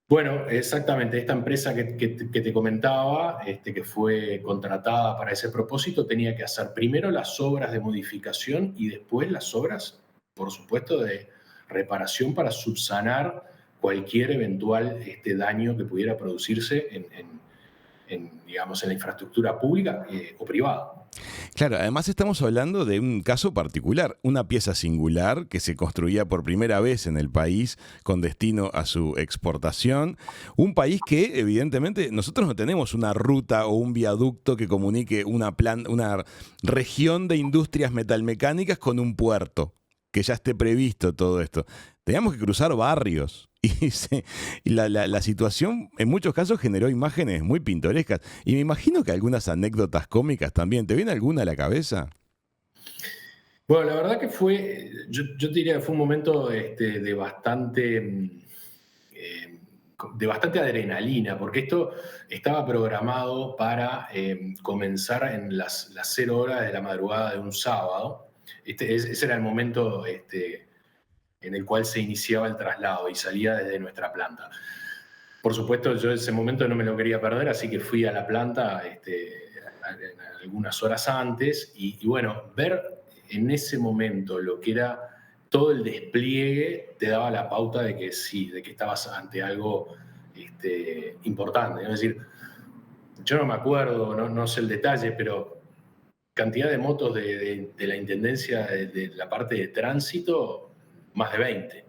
Bueno, exactamente. Esta empresa que te comentaba, que fue contratada para ese propósito, tenía que hacer primero las obras de modificación y después las obras, por supuesto, de reparación para subsanar cualquier eventual daño que pudiera producirse digamos, en la infraestructura pública o privada. Claro, además estamos hablando de un caso particular, una pieza singular que se construía por primera vez en el país con destino a su exportación. Un país que, evidentemente, nosotros no tenemos una ruta o un viaducto que comunique una región de industrias metalmecánicas con un puerto, que ya esté previsto todo esto. Teníamos que cruzar barrios. Y la situación en muchos casos generó imágenes muy pintorescas. Y me imagino que algunas anécdotas cómicas también. ¿Te viene alguna a la cabeza? Bueno, la verdad que yo diría que fue un momento de bastante adrenalina, porque esto estaba programado para comenzar en las 0 horas de la madrugada de un sábado. Ese era el momento en el cual se iniciaba el traslado y salía desde nuestra planta. Por supuesto, yo ese momento no me lo quería perder, así que fui a la planta algunas horas antes y bueno, ver en ese momento lo que era todo el despliegue te daba la pauta de que sí, de que estabas ante algo importante. Es decir, yo no me acuerdo, no sé el detalle, pero cantidad de motos de la Intendencia de la parte de tránsito, más de 20.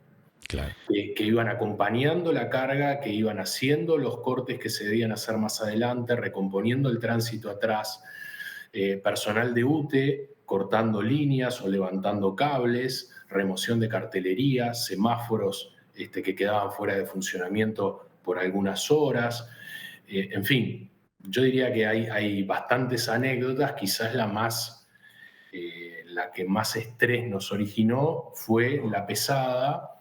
Claro. Que iban acompañando la carga, que iban haciendo los cortes que se debían hacer más adelante, recomponiendo el tránsito atrás, personal de UTE cortando líneas o levantando cables, remoción de cartelería, semáforos que quedaban fuera de funcionamiento por algunas horas. En fin, yo diría que hay bastantes anécdotas, quizás la que más estrés nos originó fue la pesada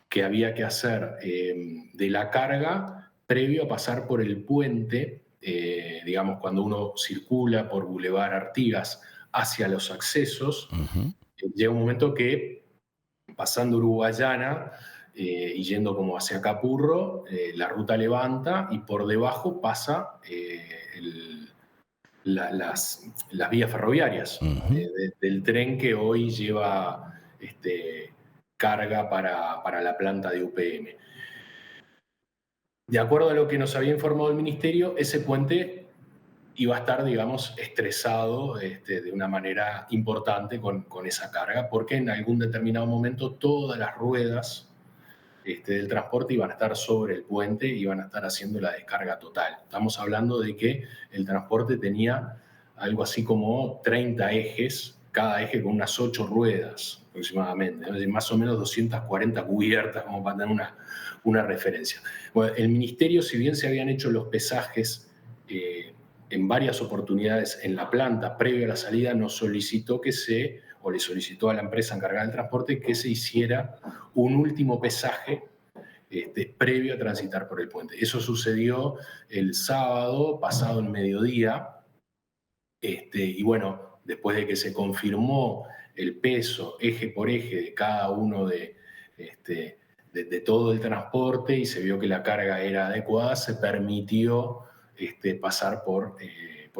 que había que hacer de la carga previo a pasar por el puente, digamos, cuando uno circula por Boulevard Artigas hacia los accesos, llega un momento que, pasando Uruguayana y yendo como hacia Capurro, la ruta levanta y por debajo pasa las vías ferroviarias del tren que hoy lleva carga para la planta de UPM. De acuerdo a lo que nos había informado el Ministerio, ese puente iba a estar, digamos, estresado de una manera importante con esa carga, porque en algún determinado momento todas las ruedas del transporte iban a estar sobre el puente y iban a estar haciendo la descarga total. Estamos hablando de que el transporte tenía algo así como 30 ejes, cada eje con unas 8 ruedas aproximadamente, ¿no? Más o menos 240 cubiertas, como para tener una referencia. Bueno, el Ministerio, si bien se habían hecho los pesajes en varias oportunidades en la planta previo a la salida, nos solicitó le solicitó a la empresa encargada del transporte que se hiciera un último pesaje previo a transitar por el puente. Eso sucedió el sábado, pasado el mediodía, y bueno, después de que se confirmó el peso eje por eje de cada uno de todo el transporte y se vio que la carga era adecuada, se permitió pasar por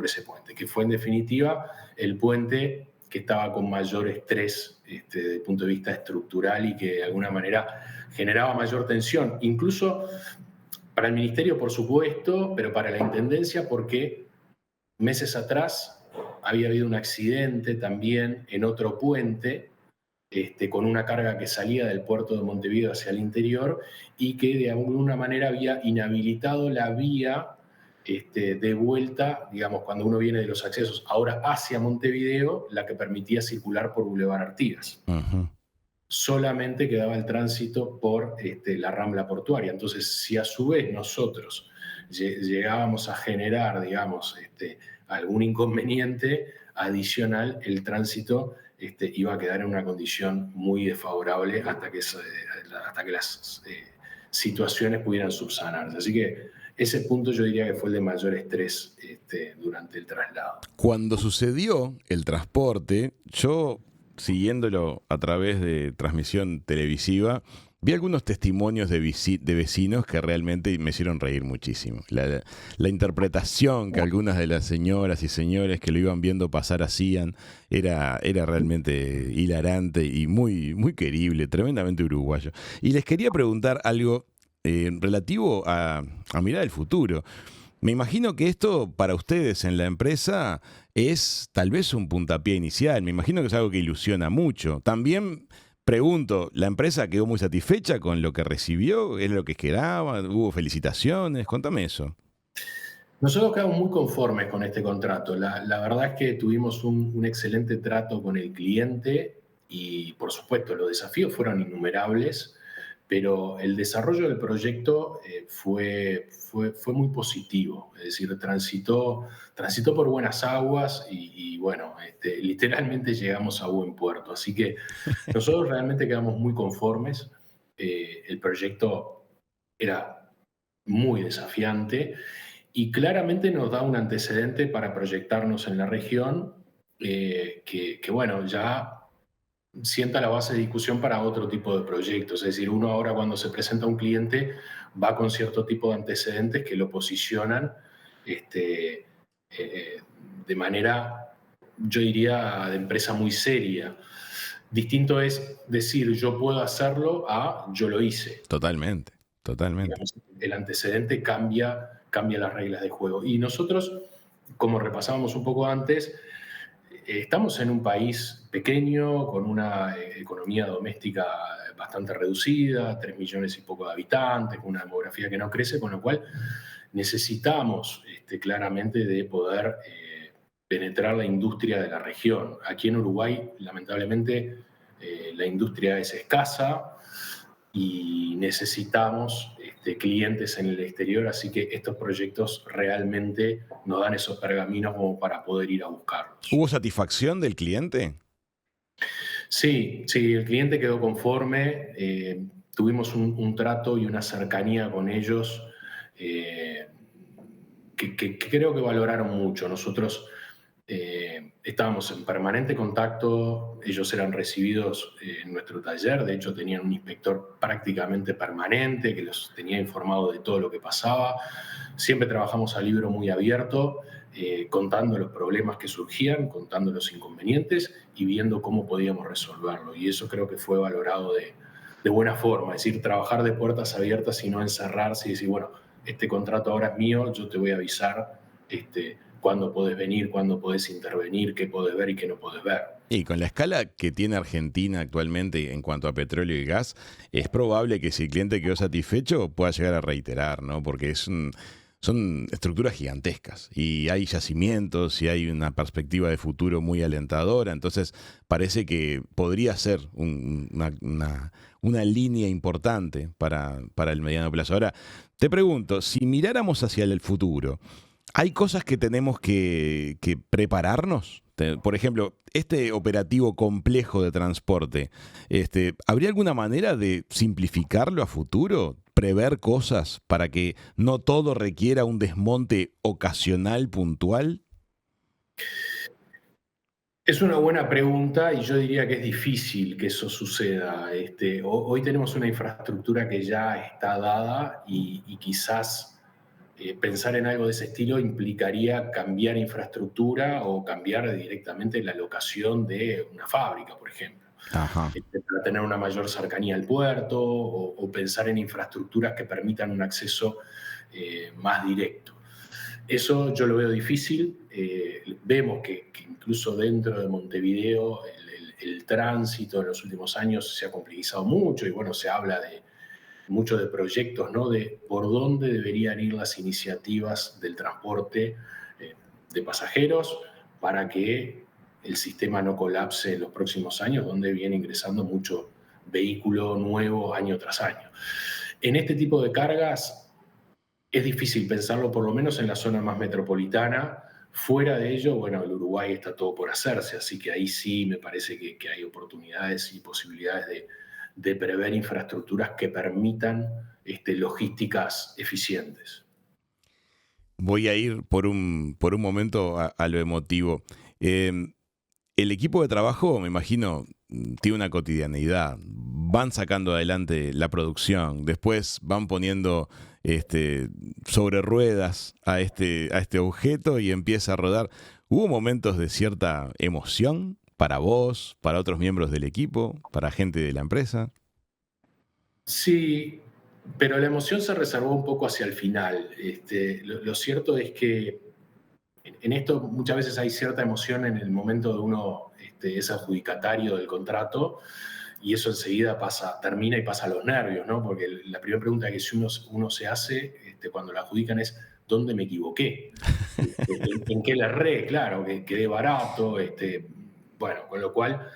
ese puente, que fue en definitiva el puente que estaba con mayor estrés desde el punto de vista estructural y que de alguna manera generaba mayor tensión, incluso para el ministerio, por supuesto, pero para la intendencia, porque meses atrás había habido un accidente también en otro puente con una carga que salía del puerto de Montevideo hacia el interior y que de alguna manera había inhabilitado la vía de vuelta, digamos, cuando uno viene de los accesos ahora hacia Montevideo, la que permitía circular por Boulevard Artigas. Ujú. Solamente quedaba el tránsito por la Rambla Portuaria. Entonces, si a su vez nosotros llegábamos a generar, digamos, algún inconveniente adicional, el tránsito iba a quedar en una condición muy desfavorable hasta que las situaciones pudieran subsanarse. Así que ese punto yo diría que fue el de mayor estrés durante el traslado. Cuando sucedió el transporte, yo, siguiéndolo a través de transmisión televisiva, vi algunos testimonios de vecinos que realmente me hicieron reír muchísimo. La interpretación que algunas de las señoras y señores que lo iban viendo pasar hacían era realmente hilarante y muy, muy querible, tremendamente uruguayo. Y les quería preguntar algo relativo a mirar el futuro. Me imagino que esto para ustedes en la empresa es tal vez un puntapié inicial. Me imagino que es algo que ilusiona mucho. También pregunto, ¿la empresa quedó muy satisfecha con lo que recibió? ¿Es lo que esperaba? ¿Hubo felicitaciones? Contame eso. Nosotros quedamos muy conformes con este contrato. La verdad es que tuvimos un excelente trato con el cliente y, por supuesto, los desafíos fueron innumerables, pero el desarrollo del proyecto fue muy positivo. Es decir, transitó por buenas aguas y bueno, literalmente llegamos a buen puerto. Así que nosotros realmente quedamos muy conformes. El proyecto era muy desafiante y claramente nos da un antecedente para proyectarnos en la región que, bueno, ya sienta la base de discusión para otro tipo de proyectos. Es decir, uno ahora cuando se presenta a un cliente va con cierto tipo de antecedentes que lo posicionan de manera, yo diría, de empresa muy seria. Distinto es decir, yo puedo hacerlo a yo lo hice. Totalmente, totalmente. Digamos, el antecedente cambia las reglas de juego. Y nosotros, como repasábamos un poco antes, estamos en un país pequeño, con una economía doméstica bastante reducida, 3 millones y poco de habitantes, con una demografía que no crece, con lo cual necesitamos claramente de poder penetrar la industria de la región. Aquí en Uruguay, lamentablemente, la industria es escasa y necesitamos clientes en el exterior, así que estos proyectos realmente nos dan esos pergaminos como para poder ir a buscarlos. ¿Hubo satisfacción del cliente? Sí, el cliente quedó conforme, tuvimos un trato y una cercanía con ellos que creo que valoraron mucho. Nosotros estábamos en permanente contacto, ellos eran recibidos en nuestro taller, de hecho tenían un inspector prácticamente permanente que los tenía informado de todo lo que pasaba. Siempre trabajamos a libro muy abierto, contando los problemas que surgían, contando los inconvenientes y viendo cómo podíamos resolverlo. Y eso creo que fue valorado de buena forma, es decir, trabajar de puertas abiertas y no encerrarse y decir, bueno, este contrato ahora es mío, yo te voy a avisar cuándo podés venir, cuándo podés intervenir, qué podés ver y qué no podés ver. Y con la escala que tiene Argentina actualmente en cuanto a petróleo y gas, es probable que si el cliente quedó satisfecho pueda llegar a reiterar, ¿no? Porque son estructuras gigantescas y hay yacimientos y hay una perspectiva de futuro muy alentadora, entonces parece que podría ser una línea importante para el mediano plazo. Ahora, te pregunto, si miráramos hacia el futuro, ¿hay cosas que tenemos que prepararnos? Por ejemplo, este operativo complejo de transporte, ¿habría alguna manera de simplificarlo a futuro? ¿Prever cosas para que no todo requiera un desmonte ocasional, puntual? Es una buena pregunta y yo diría que es difícil que eso suceda. Hoy tenemos una infraestructura que ya está dada y quizás pensar en algo de ese estilo implicaría cambiar infraestructura o cambiar directamente la locación de una fábrica, por ejemplo, Ajá. para tener una mayor cercanía al puerto o pensar en infraestructuras que permitan un acceso más directo. Eso yo lo veo difícil. Vemos que incluso dentro de Montevideo el tránsito en los últimos años se ha complejizado mucho y bueno, se habla de mucho de proyectos, ¿no? De por dónde deberían ir las iniciativas del transporte de pasajeros para que el sistema no colapse en los próximos años, donde viene ingresando mucho vehículo nuevo año tras año. En este tipo de cargas es difícil pensarlo, por lo menos en la zona más metropolitana. Fuera de ello, bueno, el Uruguay está todo por hacerse, así que ahí sí me parece que hay oportunidades y posibilidades de prever infraestructuras que permitan logísticas eficientes. Voy a ir por un momento a lo emotivo. Eh, el equipo de trabajo, me imagino, tiene una cotidianeidad. Van sacando adelante la producción, después van poniendo sobre ruedas a este objeto y empieza a rodar. ¿Hubo momentos de cierta emoción para vos, para otros miembros del equipo, para gente de la empresa? Sí, pero la emoción se reservó un poco hacia el final. Lo cierto es que en esto muchas veces hay cierta emoción en el momento de uno es adjudicatario del contrato y eso enseguida termina y pasa a los nervios, ¿no? Porque la primera pregunta que uno se hace cuando la adjudican es ¿dónde me equivoqué? ¿En qué le erré? Claro, que quedé barato, bueno, con lo cual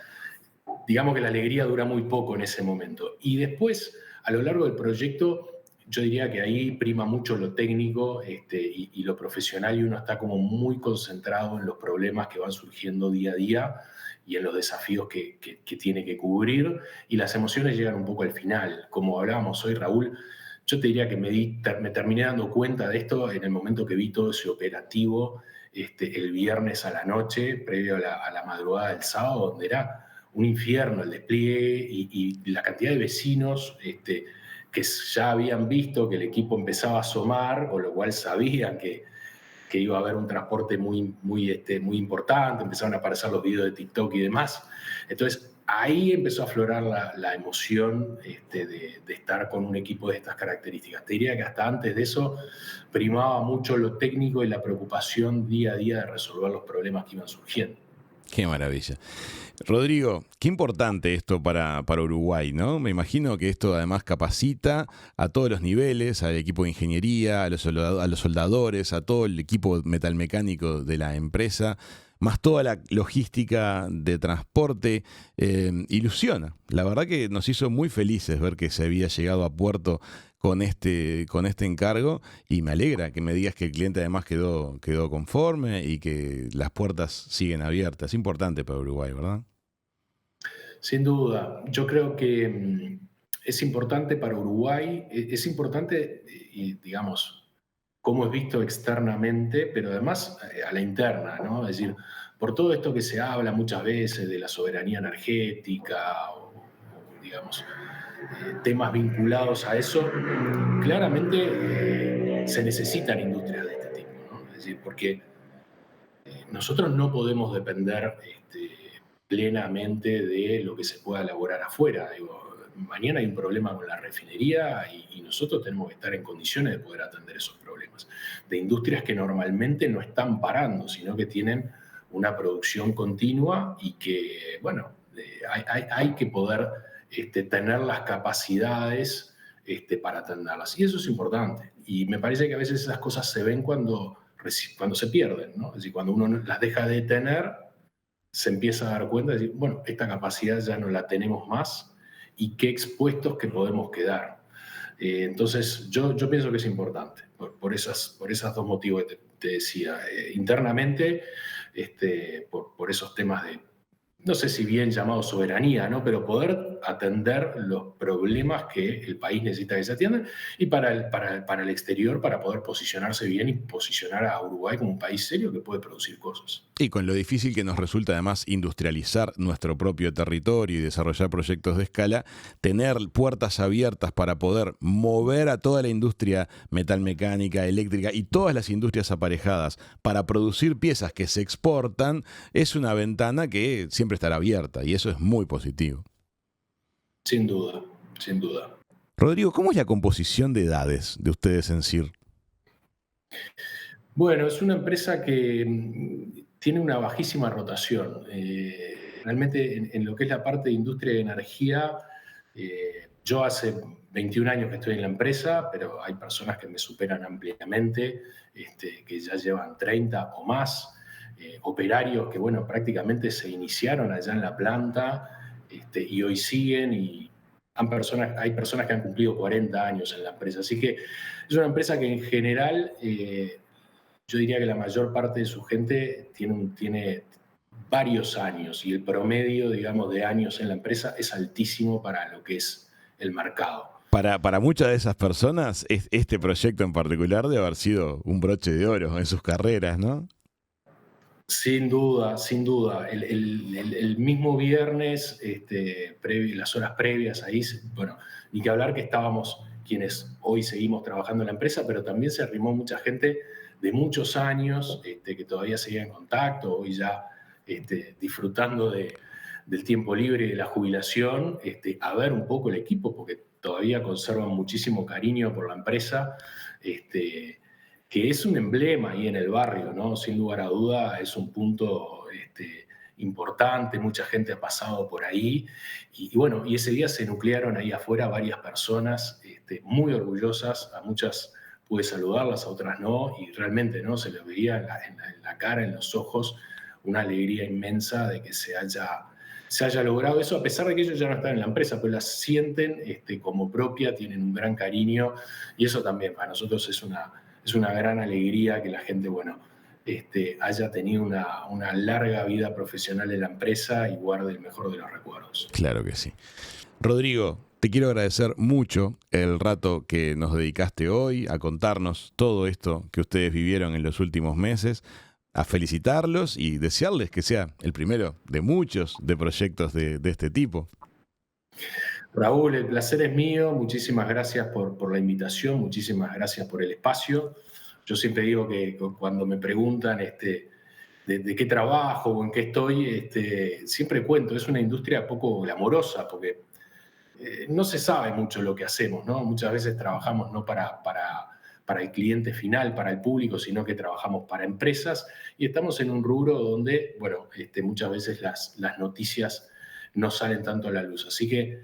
digamos que la alegría dura muy poco en ese momento. Y después, a lo largo del proyecto, yo diría que ahí prima mucho lo técnico y lo profesional y uno está como muy concentrado en los problemas que van surgiendo día a día y en los desafíos que tiene que cubrir y las emociones llegan un poco al final. Como hablábamos hoy, Raúl, yo te diría que me terminé dando cuenta de esto en el momento que vi todo ese operativo el viernes a la noche, previo a la madrugada del sábado, donde era un infierno el despliegue y la cantidad de vecinos que ya habían visto que el equipo empezaba a asomar, con lo cual sabían que iba a haber un transporte muy importante, empezaron a aparecer los videos de TikTok y demás. Entonces, ahí empezó a aflorar la emoción de estar con un equipo de estas características. Te diría que hasta antes de eso primaba mucho lo técnico y la preocupación día a día de resolver los problemas que iban surgiendo. Qué maravilla. Rodrigo, qué importante esto para Uruguay, ¿no? Me imagino que esto además capacita a todos los niveles, al equipo de ingeniería, a los soldadores, a todo el equipo metalmecánico de la empresa, más toda la logística de transporte, ilusiona. La verdad que nos hizo muy felices ver que se había llegado a puerto con este encargo y me alegra que me digas que el cliente además quedó conforme y que las puertas siguen abiertas. Importante para Uruguay, ¿verdad? Sin duda, yo creo que es importante para Uruguay, es importante, digamos, cómo es visto externamente, pero además a la interna, ¿no? Es decir, por todo esto que se habla muchas veces de la soberanía energética o, digamos, temas vinculados a eso, claramente se necesitan industrias de este tipo, ¿no? Es decir, porque nosotros no podemos depender plenamente de lo que se pueda elaborar afuera. Digo, mañana hay un problema con la refinería y nosotros tenemos que estar en condiciones de poder atender esos problemas. De industrias que normalmente no están parando, sino que tienen una producción continua y que, bueno, hay que poder tener las capacidades para atenderlas. Y eso es importante. Y me parece que a veces esas cosas se ven cuando se pierden, ¿no? Es decir, cuando uno las deja de tener, se empieza a dar cuenta de decir, bueno, esta capacidad ya no la tenemos más y qué expuestos que podemos quedar. Entonces, yo pienso que es importante, por esos dos motivos que te decía. Internamente, por esos temas de, no sé si bien llamado soberanía, ¿no? Pero poder atender los problemas que el país necesita que se atiendan, y para el exterior, para poder posicionarse bien y posicionar a Uruguay como un país serio que puede producir cosas. Y con lo difícil que nos resulta además industrializar nuestro propio territorio y desarrollar proyectos de escala, tener puertas abiertas para poder mover a toda la industria metalmecánica, eléctrica y todas las industrias aparejadas para producir piezas que se exportan, es una ventana que siempre estará abierta, y eso es muy positivo. Sin duda, sin duda. Rodrigo, ¿cómo es la composición de edades de ustedes en CIR? Bueno, es una empresa que tiene una bajísima rotación. Realmente en lo que es la parte de industria de energía, yo hace 21 años que estoy en la empresa, pero hay personas que me superan ampliamente, que ya llevan 30 o más. Operarios que, bueno, prácticamente se iniciaron allá en la planta y hoy siguen, y hay personas que han cumplido 40 años en la empresa. Así que es una empresa que en general, yo diría que la mayor parte de su gente tiene varios años, y el promedio, digamos, de años en la empresa es altísimo para lo que es el mercado. Para muchas de esas personas, este proyecto en particular debe haber sido un broche de oro en sus carreras, ¿no? Sin duda, sin duda. El mismo viernes, las horas previas ahí, bueno, ni que hablar que estábamos quienes hoy seguimos trabajando en la empresa, pero también se arrimó mucha gente de muchos años, que todavía seguía en contacto, hoy ya disfrutando del tiempo libre y de la jubilación, a ver un poco el equipo, porque todavía conservan muchísimo cariño por la empresa, que es un emblema ahí en el barrio, ¿no? Sin lugar a duda es un punto importante, mucha gente ha pasado por ahí, y bueno, y ese día se nuclearon ahí afuera varias personas muy orgullosas. A muchas pude saludarlas, a otras no, y realmente, ¿no?, se les veía en la cara, en los ojos, una alegría inmensa de que se haya logrado eso, a pesar de que ellos ya no están en la empresa, pues las sienten como propia, tienen un gran cariño, y eso también para nosotros es una gran alegría que la gente, bueno, haya tenido una larga vida profesional en la empresa y guarde el mejor de los recuerdos. Claro que sí. Rodrigo, te quiero agradecer mucho el rato que nos dedicaste hoy a contarnos todo esto que ustedes vivieron en los últimos meses, a felicitarlos y desearles que sea el primero de muchos de proyectos de este tipo. Raúl, el placer es mío. Muchísimas gracias por la invitación, muchísimas gracias por el espacio. Yo siempre digo que cuando me preguntan de qué trabajo o en qué estoy, siempre cuento, es una industria poco glamorosa, porque no se sabe mucho lo que hacemos, ¿no? Muchas veces trabajamos no para el cliente final, para el público, sino que trabajamos para empresas, y estamos en un rubro donde, bueno, muchas veces las noticias no salen tanto a la luz. Así que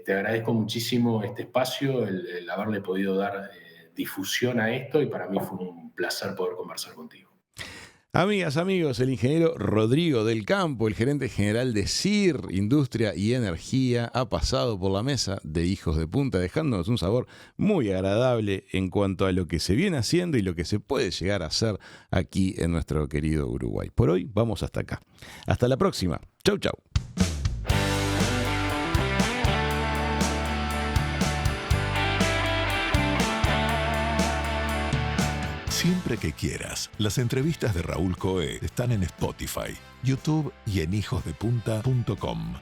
te agradezco muchísimo este espacio, el haberle podido dar difusión a esto, y para mí fue un placer poder conversar contigo. Amigas, amigos, el ingeniero Rodrigo del Campo, el gerente general de CIR, Industria y Energía, ha pasado por la mesa de Hijos de Punta, dejándonos un sabor muy agradable en cuanto a lo que se viene haciendo y lo que se puede llegar a hacer aquí en nuestro querido Uruguay. Por hoy vamos hasta acá. Hasta la próxima. Chau, chau. Siempre que quieras, las entrevistas de Raúl Coe están en Spotify, YouTube y en hijosdepunta.com.